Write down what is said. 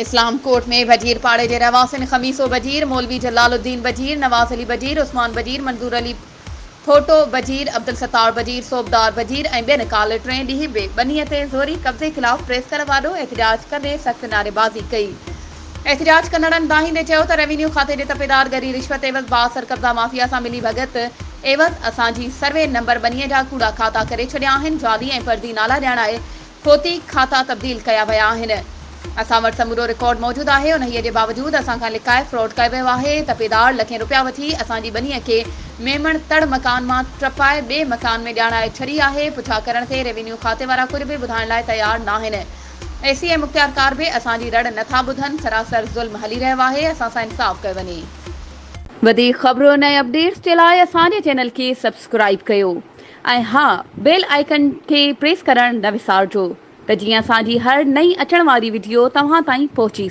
इस्लाम कोट में बजीर पाड़े के रहवासिन खमीसो बजीर, मौलवी जलालुद्दीन बजीर, नवाज अली बजीर, उस्मान बजीर, मंजूर अली फोटो बजीर, अब्दुल सत्तार बजीर, सोबदार बजीर ऐं ॿियनि काल 3 ॾींहं बनीअ ते ज़ोरी कब्ज़े ख़िलाफ़ प्रेस कर वाॾो एहतजाज कंदे सख़्त नारेबाज़ी कई। एहतजाज कंदड़नि दाहींदे चयो त रेवेन्यू खाते जे तपेदार गरी रिश्वत एवज़ बासर कब्ज़ा माफ़िया सां मिली भगत एवज़ असांजी सर्वे नंबर बनीअ जा कूड़ा खाता करे छॾिया आहिनि। जाली ऐं फर्ज़ी नाला ॾियण खोती खाता तब्दील कया विया आहिनि। असां वटि समूरो रिकॉर्ड मौजूदु आहे। उन्हीअ जे बावजूदि असां खां लिकाए फ्रॉड कयो वियो आहे। तपेदार लखें रुपया वठी असांजी बनीअ खे मेमण तड़ मकान मां टपाए ॿिए मकान में ॼाणाए छॾी आहे। पुछा करण ते रेवेन्यू खाते वारा कुझु बि ॿुधाइण लाइ तयारु न आहिनि। एसी ऐं मुख़्तियारकार बि असांजी रड़ नथा ॿुधनि। सरासर ज़ुल्म हली रहियो आहे। असां सां इंसाफ़ कयो वञे। वधीक ख़बरुनि ऐं अपडेट्स जे लाइ असांजे चैनल खे सब्सक्राइब कयो ऐं हा, बेल आइकन खे प्रेस करणु न विसारिजो त जीअं असांजी हर नई अचण वारी वीडियो तव्हां ताईं पहुची